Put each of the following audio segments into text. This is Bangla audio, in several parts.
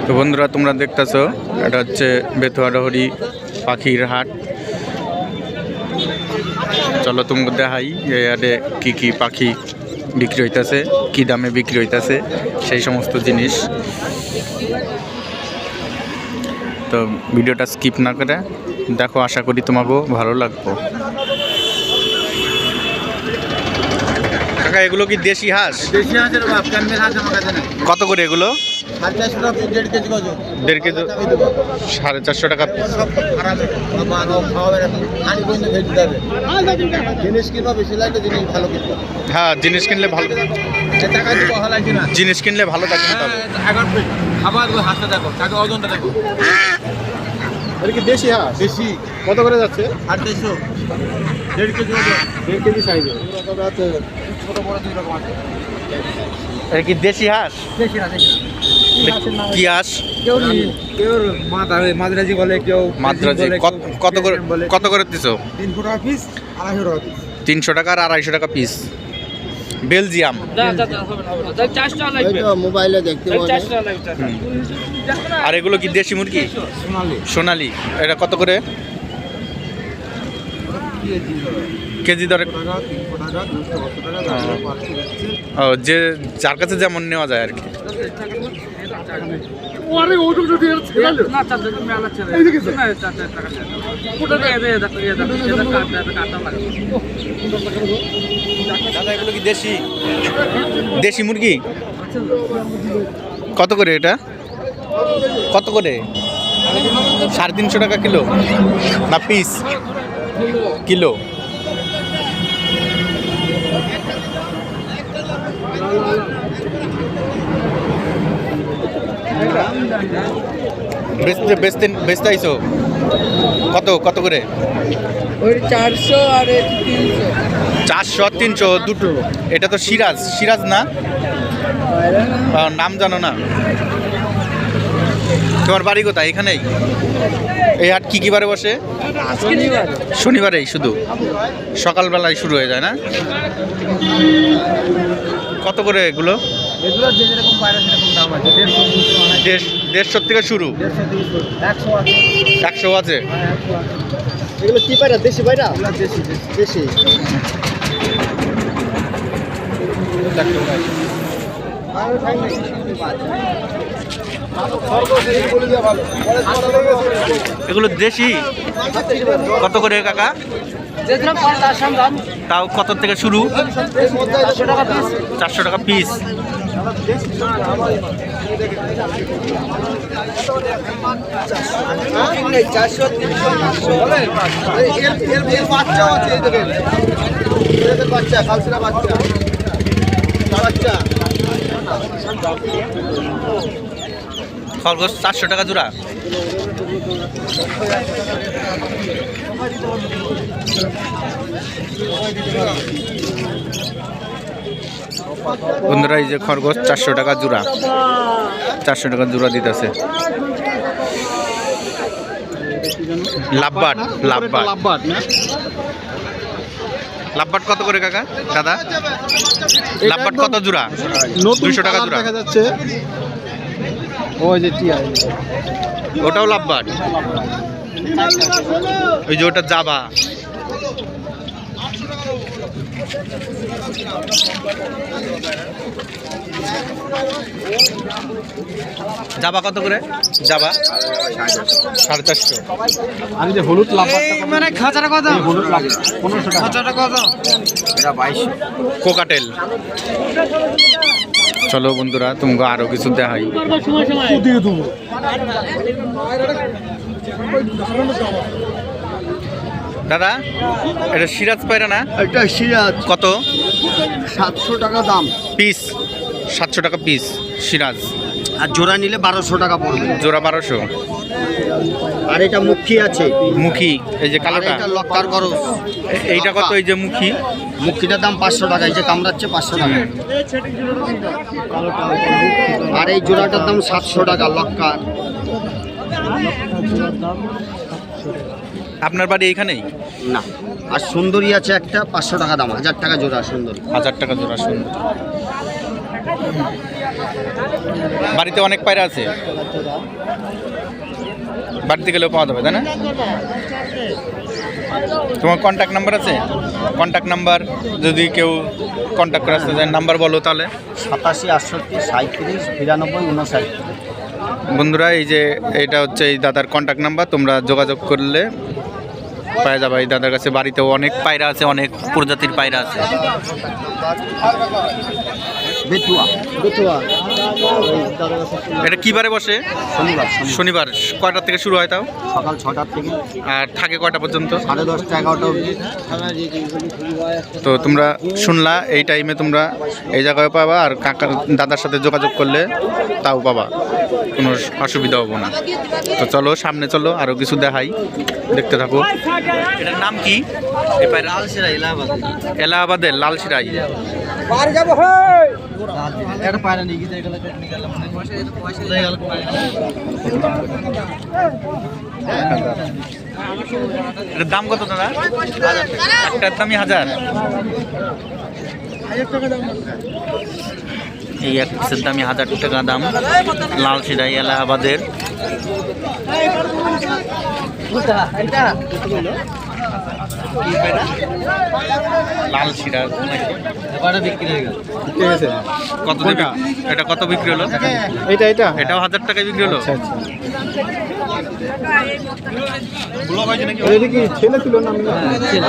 তো বন্ধুরা তোমরা দেখতেছো এটা হচ্ছে বেতুয়াডহরি পাখির হাট। চলো তোমাকে দেখাই এই হাটে কি কি পাখি বিক্রি হইতেছে, কি দামে বিক্রি হইতেছে সেই সমস্ত জিনিস। তো ভিডিওটা স্কিপ না করে দেখো, আশা করি তোমাকেও ভালো লাগবে। কাকা এগুলো কি দেশি হাঁস? দেশি হাঁসের বাপ, ক্যাম্বেল হাঁস আমার কাছে নেই। কত করে এগুলো? 450 টাকা, 1.5 কেজি ওজন। 1.5 কেজি 450 টাকা। সব খারাপ বাবা রং খাওয়াবে না, খালি বন্ধ খেয়ে দিতে হবে। জিনিস কিনবা বেশি লাগলে জিনিস ভালো কিনবা। হ্যাঁ জিনিস কিনলে ভালো, টাকা দিব ভালো লাগবে না। জিনিস কিনলে ভালো থাকবে। এখন খাবার হাঁসটা দেখো, তাকে ওজনটা দেখো। এটা কি দেশি হাঁস? বেশি কত করে যাচ্ছে? 850, 1.5 কেজি ওজন। 1.5 কেজি সাইজে। ছোট বড় দুই রকম আছে। এটা কি দেশি হাঁস? দেশি না, দেশি না। কি হাঁস? কেউ মাদ্রাজি বলে, কেউ মাদ্রাজি। কত করে দিছো? 300 টাকা পিস, 250 টাকা পিস। 300 টাকা আর 250 টাকা পিস। বেলজিয়াম। মোবাইলে দেখতে আর এগুলো কি দেশি মুরগি? সোনালি। এটা কত করে কেজি দরে? ও, যে যার কাছে যেমন নেওয়া যায় আর কি। দাদা এগুলো কি দেশি দেশি মুরগি? কত করে এটা? কত করে? 350 টাকা কিলো না পিস? কিলো। বেচতে আইছো? কত করে? 400 আর 300। 400 আর 300 দুটো। এটা তো সিরাজ না? নাম জানো না? তোমার বাড়ি কোথায়? এখানেই? এই হাট কি বারে বসে? শনিবারেই শুধু? সকালবেলায় শুরু হয়ে যায় না? কত করে এগুলো? এগুলো যে যেরকম বাইরে সেরকম দাম আছে। 150 থেকে শুরু? 100 আছে। এগুলো কি পায়রা? দেশি পায়রা? দেশি। এগুলো দেশি? কত করে কাকা? তাও কত থেকে শুরু? 400 টাকা পিস। খরগোশ 400 টাকা জোড়া। বন্ধুরা এই যে খরগোশ 400 টাকা জোড়া, 400 টাকা জোড়া দিতেছে। লাভবাট কত করে কাকা? দাদা লাভবাট কত জোড়া? 200 টাকা জোড়া দেখা যাচ্ছে। ওই যে টিয়া, ওটাও লাভবাট। ওই যে ওটা জাবা। জাবা কত করে? জাবা 450। আর যে হলুদ লাভবাটটা মানে খাঁচাটা কত? হলুদ লাভ 1500 টাকা। খাঁচাটা কত? এটা 2200। কোকাটেল। চলো বন্ধুরা তোমাকে আরো কিছু দেখাই। দাদা এটা সিরাজ পায়রা না? এটা সিরাজ। কত? 700 টাকা দাম পিস। 700 টাকা পিস সিরাজ। আর জোড়া নিলে 1200 টাকা পড়বে। জোড়া 1200। আর এটা মুখী আছে। মুখী এই যে কালোটা? এটা লক্কার খরচ। এইটা কত? এই যে মুখী, মুখীটার দাম 500 টাকা। এই যে কামড়াচ্ছে 500 টাকা। আর এই জোড়াটার দাম 700 টাকা লক্কার। আপনার বাড়ি এইখানেই? না, আর সুন্দরী আছে একটা 500 টাকা দাম, 1000 টাকা জোড়া সুন্দরী। 1000 টাকা জোড়া সুন্দর। বাড়িতে অনেক পায়রা আছে, বাড়িতে গেলেও পাওয়া যাবে তাই না? তোমার কন্ট্যাক্ট নাম্বার আছে? কন্ট্যাক্ট নাম্বার যদি কেউ কন্ট্যাক্ট করে আসতে চায় নাম্বার বলো তাহলে। 87 68 37 92 59। বন্ধুরা এই যে এটা হচ্ছে এই দাদার কন্ট্যাক্ট নাম্বার, তোমরা যোগাযোগ করলে পাওয়া যাবে এই দাদার কাছে। বাড়িতেও অনেক পায়রা আছে, অনেক প্রজাতির পায়রা আছে। বেতুয়া এটা কি বারে বসে? শনিবার। শনিবার। কয়টা থেকে শুরু হয় তাও? সকাল 6টার থেকে আর থাকে কয়টা পর্যন্ত? 10:30 11টা অবধি। তো তোমরা শুনলা, এই টাইমে তোমরা এই জায়গায় পাবা, আর কাকা দাদার সাথে যোগাযোগ করলে তাও পাবা, কোনো অসুবিধা হবো না। তো চলো সামনে চলো, আরও কিছু দেখাই, দেখতে থাকো। এটার নাম কি? লালশিরা এলাহাবাদের লালশিরাই। একটা পায়রা নিয়ে গিয়ে গেলাম। এটার দাম কত দাদা? একটার দামই 1000। এই এক পিসের দামই 1000 টাকা দাম, লালশিরাই এলাহাবাদের। লালশিরা বিক্রি হয়ে গেল। কত দেবে? এটা কত বিক্রি হলো? এটাও 1000 টাকায় বিক্রি হলো। ছেলে ছিল না? ছেলে।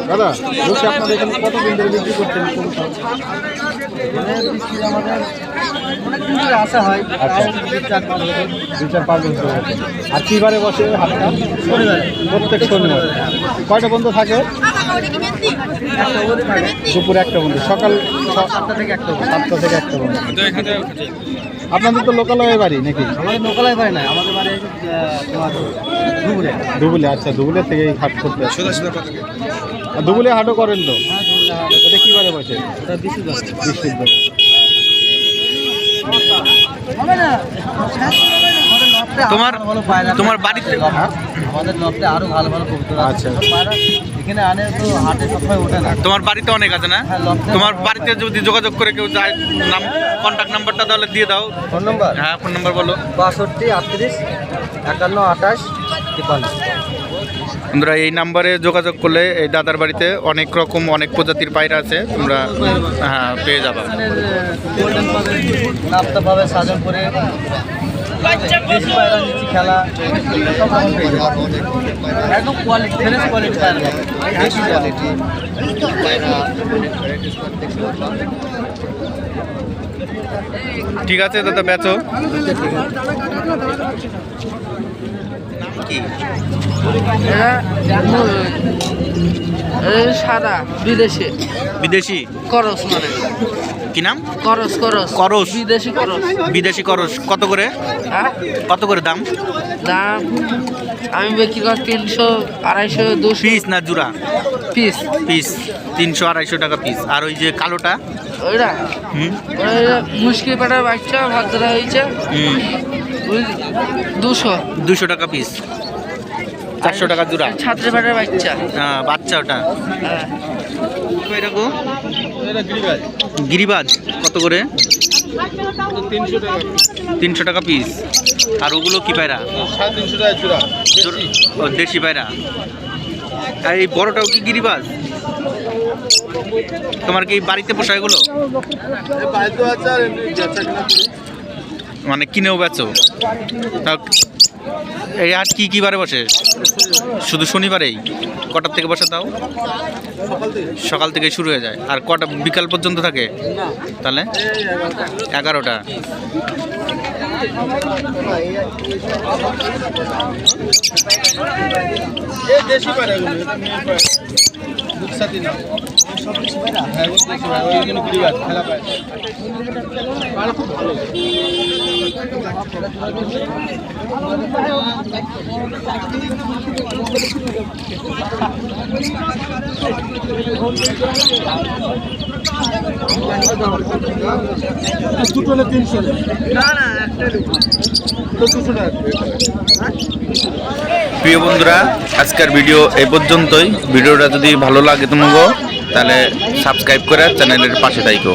দাদা বলছি আপনাদের এখানে কতদিন ধরে বিক্রি করছেন? আমাদের আসা হয় 2-4-5 বছর। আর কিবারে বসে হাটটা? প্রত্যেক শনিবার। কয়টা বন্ধ থাকে? দুপুর 1টা বন্ধ, সকাল 7টা থেকে 1টা বন্ধ। আপনাদের তো লোকালয়ে বাড়ি নাকি? আমাদের লোকালয়ে বাড়ি না, আমাদের বাড়ি ধুবুলে। আচ্ছা, ধুবুলের থেকে এই হাট করতে আসে। ধুবুলে হাটও করেন তো? ওটা কিবারে বসে? বৃহস্পতিবার। তোমার বাড়িতে আমাদের লফটে আরো ভালো কবুতর আছে। এখানে আনে তো হাটে সবসময় ওঠে না। তোমার বাড়িতে অনেক আছে না? তোমার বাড়িতে যদি যোগাযোগ করে কেউ যায়, নাম কন্ট্যাক্ট নাম্বারটা তাহলে দিয়ে দাও। Phone number? হ্যাঁ, ফোন নাম্বার বলো। 62 38 51 28 53। তোমরা এই নাম্বারে যোগাযোগ করলে এই দাদার বাড়িতে অনেক রকম অনেক প্রজাতির পায়রা আছে, তোমরা হ্যাঁ পেয়ে যাবা। নাপতা পাবে, সাজন করে দেশি পায়রা, নিচি খেলা, সব রকম পেয়ে যাবে। একদম কোয়ালিটি, ফ্রেশ কোয়ালিটি পায়রা, দেশি কোয়ালিটি পায়রা। ঠিক আছে দাদা, বেচো। কি সাদা বিদেশি বিদেশি করস, মানে কি নাম? করস। করস। বিদেশি করস। বিদেশি করস কত করে? হ্যাঁ, কত করে দাম? দাম আমি বিক্রি করি 300 250 200 পিস না জোড়া? পিস। 300 250 টাকা পিস। আর ওই যে কালোটা? ওইটা হুম মুশকিল পাটার বাচ্চা ভাতরা হয়েছে, 200 টাকা পিস। 400 টাকা জোড়া। ছাত্রী পাটার বাচ্চা। হ্যাঁ, বাচ্চা ওটা। হ্যাঁ, এরকম গিরিবাজ কত করে? 300 টাকা পিস। আর ওগুলো কি পায়রা? 350 টাকা জোড়া। ও দেশি পায়রা। আর এই বড়টাও কি গিরিবাজ? তোমার কি বাড়িতে পোষা এগুলো? মানে কিনেও বেচো? এই হাট কি বারে বসে? শুধু শনিবারেই? কটার থেকে বসে তাও? সকাল থেকে শুরু হয়ে যায়। আর কটা বিকাল পর্যন্ত থাকে? তাহলে 11টা। দেশি পায়রা, হ্যাঁ ওই দেখি ভাই ওই জন্য ক্রিকেট খেলা পায় দুটো না 300 না না একটা তো 200 টাকা প্রিয় বন্ধুরা, আজকের ভিডিও এই পর্যন্তই। ভিডিওটা যদি ভালো লাগে তোমাকে তাহলে সাবস্ক্রাইব করে চ্যানেলের পাশে থাকো।